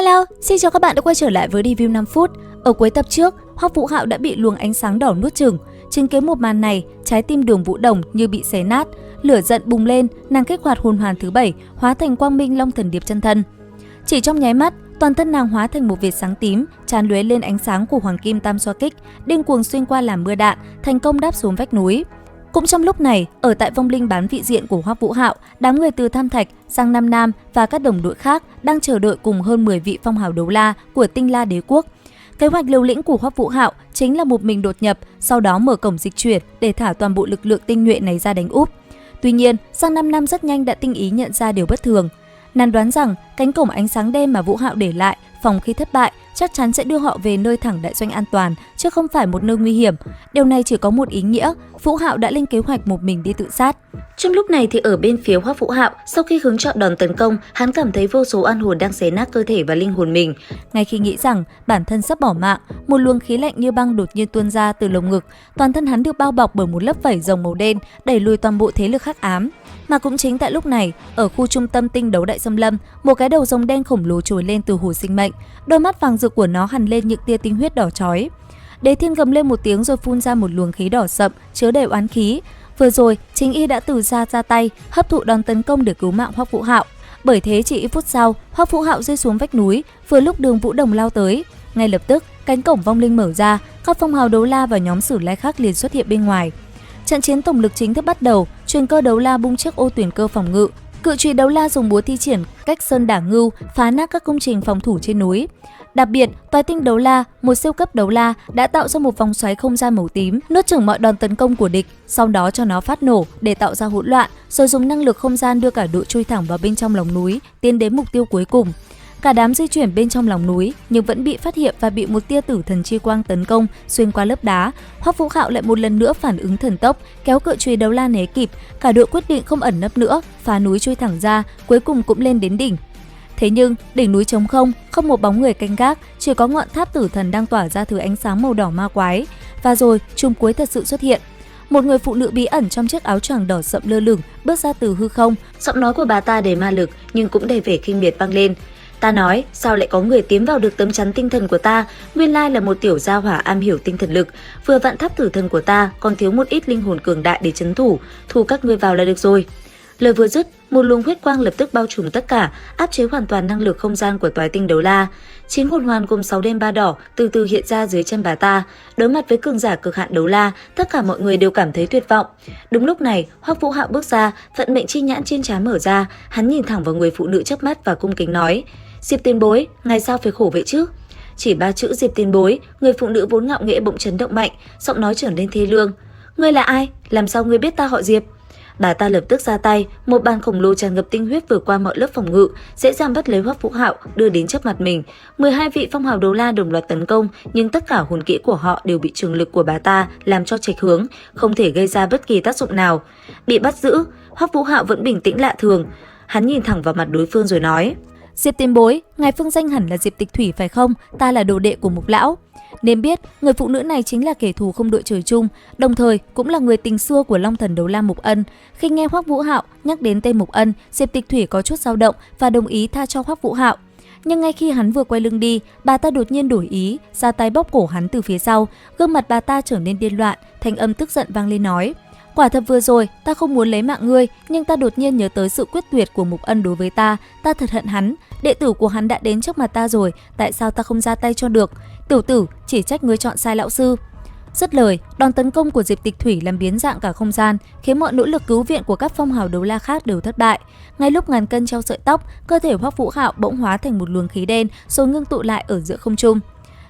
Hello, xin chào các bạn đã quay trở lại với review 5 phút. Ở cuối tập trước, Hoắc Vũ Hạo đã bị luồng ánh sáng đỏ nuốt chửng. Chứng kiến một màn này, trái tim Đường Vũ Đồng như bị xé nát. Lửa giận bùng lên, nàng kích hoạt hồn hoàn thứ 7, hóa thành Quang Minh Long Thần Điệp chân thân. Chỉ trong nháy mắt, toàn thân nàng hóa thành một vệt sáng tím, tràn lưới lên ánh sáng của Hoàng Kim Tam Xoa Kích, điên cuồng xuyên qua làn mưa đạn, thành công đáp xuống vách núi. Cũng trong lúc này, ở tại vong linh bán vị diện của Hoắc Vũ Hạo, đám người từ Tham Thạch, Giang Nam Nam và các đồng đội khác đang chờ đợi cùng hơn 10 vị phong hào đấu la của Tinh La Đế Quốc. Kế hoạch liều lĩnh của Hoắc Vũ Hạo chính là một mình đột nhập, sau đó mở cổng dịch chuyển để thả toàn bộ lực lượng tinh nhuệ này ra đánh úp. Tuy nhiên, Giang Nam Nam rất nhanh đã tinh ý nhận ra điều bất thường. Nàng đoán rằng cánh cổng ánh sáng đen mà Vũ Hạo để lại, phòng khi thất bại chắc chắn sẽ đưa họ về nơi thẳng đại doanh an toàn, chứ không phải một nơi nguy hiểm. Điều này chỉ có một ý nghĩa, Vũ Hạo đã lên kế hoạch một mình đi tự sát. Trong lúc này thì ở bên phía Hoắc Vũ Hạo, sau khi hướng chọn đòn tấn công, hắn cảm thấy vô số oan hồn đang xé nát cơ thể và linh hồn mình. Ngay khi nghĩ rằng bản thân sắp bỏ mạng, một luồng khí lạnh như băng đột nhiên tuôn ra từ lồng ngực, toàn thân hắn được bao bọc bởi một lớp vảy rồng màu đen, đẩy lùi toàn bộ thế lực hắc ám. Mà cũng chính tại lúc này, ở khu trung tâm tinh đấu đại xâm lâm, một cái đầu rồng đen khổng lồ trồi lên từ hồ sinh mệnh, đôi mắt vàng rực của nó hằn lên những tia tinh huyết đỏ chói. Đế Thiên gầm lên một tiếng rồi phun ra một luồng khí đỏ sậm chứa đầy oán khí. Vừa rồi, chính y đã từ xa ra tay hấp thụ đòn tấn công để cứu mạng Hoắc Vũ Hạo. Bởi thế chỉ ít phút sau, Hoắc Vũ Hạo rơi xuống vách núi, vừa lúc Đường Vũ Đồng lao tới. Ngay lập tức, cánh cổng vong linh mở ra, các phong hào đấu la và nhóm Sử Lai khác liền xuất hiện bên ngoài. Trận chiến tổng lực chính thức bắt đầu, truyền cơ đấu la bung chiếc ô tuyển cơ phòng ngự. Cự chùy đấu la dùng búa thi triển cách sơn đả ngưu, phá nát các công trình phòng thủ trên núi. Đặc biệt, Toái Tinh đấu la, một siêu cấp đấu la, đã tạo ra một vòng xoáy không gian màu tím, nuốt chửng mọi đòn tấn công của địch, sau đó cho nó phát nổ để tạo ra hỗn loạn, rồi dùng năng lực không gian đưa cả đội chui thẳng vào bên trong lòng núi, tiến đến mục tiêu cuối cùng. Cả đám di chuyển bên trong lòng núi nhưng vẫn bị phát hiện và bị một tia tử thần chi quang tấn công xuyên qua lớp đá. Hoắc Vũ Hạo lại một lần nữa phản ứng thần tốc, kéo cự chùy đấu la né kịp, cả đội quyết định không ẩn nấp nữa, phá núi chui thẳng ra, cuối cùng cũng lên đến đỉnh. Thế nhưng, đỉnh núi trống không, không một bóng người canh gác, chỉ có ngọn tháp tử thần đang tỏa ra thứ ánh sáng màu đỏ ma quái. Và rồi, trùm cuối thật sự xuất hiện. Một người phụ nữ bí ẩn trong chiếc áo choàng đỏ sậm lơ lửng bước ra từ hư không. Giọng nói của bà ta đầy ma lực nhưng cũng đầy vẻ khinh miệt vang lên. Ta nói, sao lại có người tiến vào được tấm chắn tinh thần của ta, nguyên lai là một tiểu gia hỏa am hiểu tinh thần lực, vừa vặn tháp tử thần của ta còn thiếu một ít linh hồn cường đại để trấn thủ, thu các ngươi vào là được rồi. Lời vừa dứt, một luồng huyết quang lập tức bao trùm tất cả, áp chế hoàn toàn năng lực không gian của Toái Tinh đấu la. 9 hồn hoàn gồm 6 đen 3 đỏ từ từ hiện ra dưới chân bà ta. Đối mặt với cường giả cực hạn đấu la, tất cả mọi người đều cảm thấy tuyệt vọng. Đúng lúc này, Hoắc Vũ Hạo bước ra, vận mệnh chi nhãn trên trán mở ra, hắn nhìn thẳng vào người phụ nữ trước mắt và cung kính nói: "Diệp tiền bối, ngài sao phải khổ vậy chứ?" Chỉ 3 chữ Diệp tiền bối, người phụ nữ vốn ngạo nghễ bỗng chấn động mạnh, giọng nói trở nên thê lương. "Ngươi là ai? Làm sao ngươi biết ta họ Diệp?" Bà ta lập tức ra tay, một bàn khổng lồ tràn ngập tinh huyết vượt qua mọi lớp phòng ngự, dễ dàng bắt lấy Hoắc Vũ Hạo đưa đến trước mặt mình. 12 vị phong hào đấu la đồng loạt tấn công, nhưng tất cả hồn kỹ của họ đều bị trường lực của bà ta làm cho chệch hướng, không thể gây ra bất kỳ tác dụng nào. Bị bắt giữ, Hoắc Vũ Hạo vẫn bình tĩnh lạ thường. Hắn nhìn thẳng vào mặt đối phương rồi nói: "Diệp tiền bối, ngài phương danh hẳn là Diệp Tịch Thủy phải không? Ta là đồ đệ của Mục lão." Nên biết, người phụ nữ này chính là kẻ thù không đội trời chung, đồng thời cũng là người tình xưa của Long Thần đấu la Mục Ân. Khi nghe Hoắc Vũ Hạo nhắc đến tên Mục Ân, Diệp Tịch Thủy có chút dao động và đồng ý tha cho Hoắc Vũ Hạo. Nhưng ngay khi hắn vừa quay lưng đi, bà ta đột nhiên đổi ý, ra tay bóp cổ hắn từ phía sau, gương mặt bà ta trở nên điên loạn, thanh âm tức giận vang lên nói: "Quả thật vừa rồi, ta không muốn lấy mạng ngươi, nhưng ta đột nhiên nhớ tới sự quyết tuyệt của Mục Ân đối với ta thật hận hắn. Đệ tử của hắn đã đến trước mặt ta rồi, tại sao ta không ra tay cho được? Tiểu tử, chỉ trách ngươi chọn sai lão sư." Dứt lời, đòn tấn công của Diệp Tịch Thủy làm biến dạng cả không gian, khiến mọi nỗ lực cứu viện của các phong hào đấu la khác đều thất bại. Ngay lúc ngàn cân treo sợi tóc, cơ thể Hoắc Vũ Hạo bỗng hóa thành một luồng khí đen rồi ngưng tụ lại ở giữa không trung.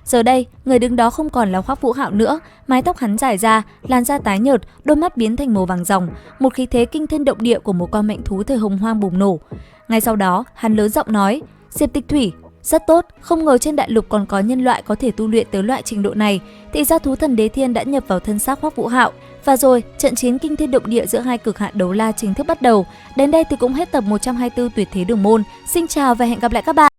Giờ đây, người đứng đó không còn là Hoắc Vũ Hạo nữa, mái tóc hắn dài ra, làn da tái nhợt, đôi mắt biến thành màu vàng ròng, một khí thế kinh thiên động địa của một con mệnh thú thời hồng hoang bùng nổ. Ngay sau đó, hắn lớn giọng nói: "Diệp Tịch Thủy, rất tốt, không ngờ trên đại lục còn có nhân loại có thể tu luyện tới loại trình độ này." Thì ra thú thần Đế Thiên đã nhập vào thân xác Hoắc Vũ Hạo. Và rồi, trận chiến kinh thiên động địa giữa hai cực hạn đấu la chính thức bắt đầu. Đến đây thì cũng hết tập 124 Tuyệt thế đường môn. Xin chào và hẹn gặp lại các bạn.